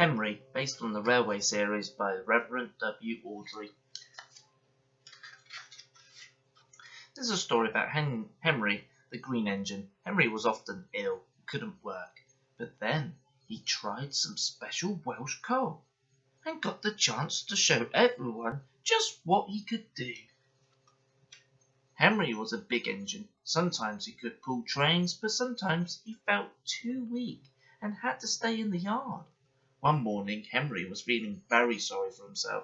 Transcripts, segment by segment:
Henry, based on the railway series by Reverend W. Awdry. This is a story about Henry, the green engine. Henry was often ill, couldn't work, but then he tried some special Welsh coal and got the chance to show everyone just what he could do. Henry was a big engine. Sometimes he could pull trains, but sometimes he felt too weak and had to stay in the yard. One morning, Henry was feeling very sorry for himself.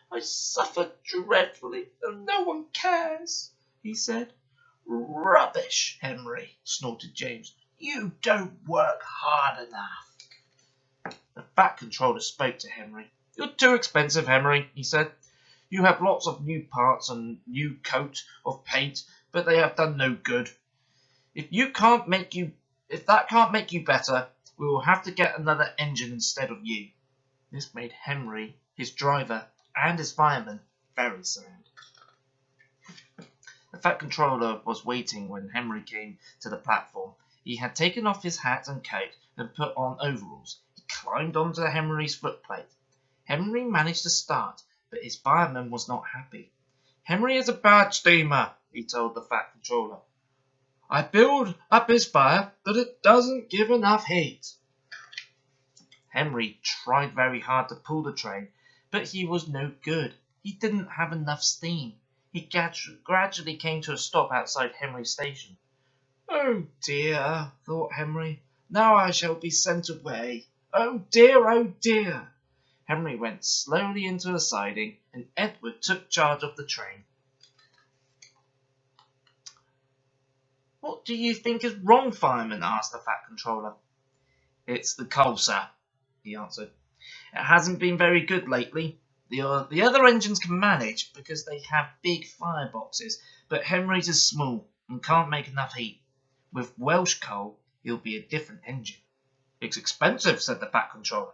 "I suffered dreadfully, and no one cares," he said. "Rubbish, Henry," snorted James. "You don't work hard enough." The Fat Controller spoke to Henry. "You're too expensive, Henry," he said. "You have lots of new parts and new coat of paint, but they have done no good. If that can't make you better, we will have to get another engine instead of you." This made Henry, his driver, and his fireman very sad. The Fat Controller was waiting when Henry came to the platform. He had taken off his hat and coat and put on overalls. He climbed onto Henry's footplate. Henry managed to start, but his fireman was not happy. "Henry is a bad steamer," he told the Fat Controller. "I build up his fire, but it doesn't give enough heat." Henry tried very hard to pull the train, but he was no good. He didn't have enough steam. He gradually came to a stop outside Henry's station. "Oh dear," thought Henry. "Now I shall be sent away. Oh dear, oh dear." Henry went slowly into the siding, and Edward took charge of the train. "What do you think is wrong, fireman?" asked the Fat Controller. "It's the coal, sir," he answered. "It hasn't been very good lately. The other engines can manage because they have big fireboxes, but Henry's is small and can't make enough heat. With Welsh coal, he'll be a different engine." "It's expensive," said the Fat Controller.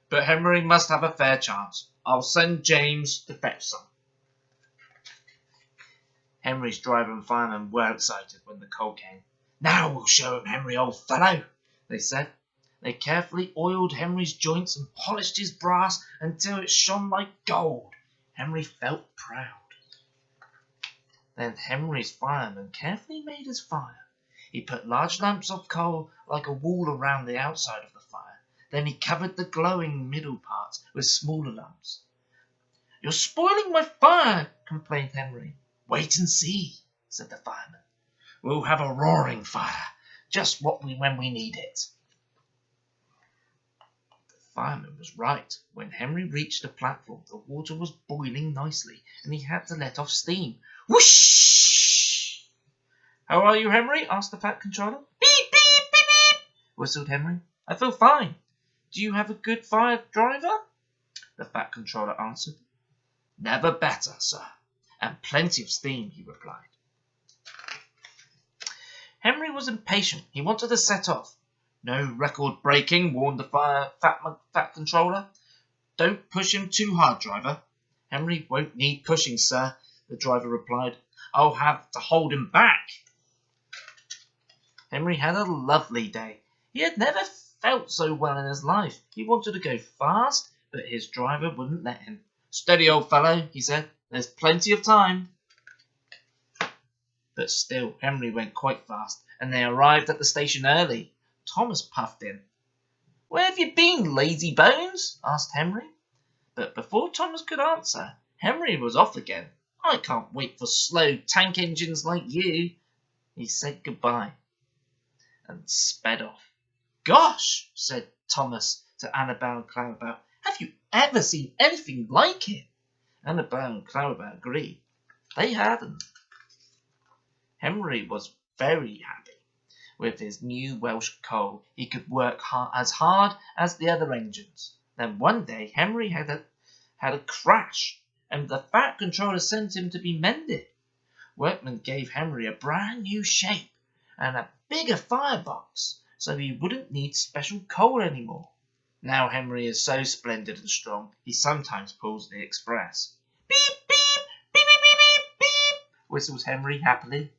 "But Henry must have a fair chance. I'll send James to fetch some." Henry's driver and fireman were excited when the coal came. "Now we'll show him, Henry, old fellow," they said. They carefully oiled Henry's joints and polished his brass until it shone like gold. Henry felt proud. Then Henry's fireman carefully made his fire. He put large lumps of coal like a wall around the outside of the fire. Then he covered the glowing middle parts with smaller lumps. "You're spoiling my fire," complained Henry. "Wait and see," said the fireman. "We'll have a roaring fire, just when we need it." The fireman was right. When Henry reached the platform, the water was boiling nicely, and he had to let off steam. Whoosh! "How are you, Henry?" asked the Fat Controller. "Beep, beep, beep, beep," whistled Henry. "I feel fine. Do you have a good fire driver?" The Fat Controller answered. "Never better, sir, and plenty of steam," he replied. Henry was impatient. He wanted to set off. "No record breaking," warned the Fat Controller. "Don't push him too hard, driver." "Henry won't need pushing, sir," the driver replied. "I'll have to hold him back." Henry had a lovely day. He had never felt so well in his life. He wanted to go fast, but his driver wouldn't let him. "Steady, old fellow," he said. "There's plenty of time." But still, Henry went quite fast, and they arrived at the station early. Thomas puffed in. "Where have you been, lazy bones?" asked Henry. But before Thomas could answer, Henry was off again. "I can't wait for slow tank engines like you." He said goodbye and sped off. "Gosh," said Thomas to Annabelle and Clarabelle, "have you ever seen anything like it?" Annabelle and Clarabelle agreed. They hadn't. Henry was very happy. With his new Welsh coal, he could work as hard as the other engines. Then one day, Henry had a crash, and the Fat Controller sent him to be mended. Workmen gave Henry a brand new shape and a bigger firebox, so he wouldn't need special coal anymore. Now Henry is so splendid and strong, he sometimes pulls the express. "Beep, beep, beep, beep, beep, beep, beep," whistles Henry happily.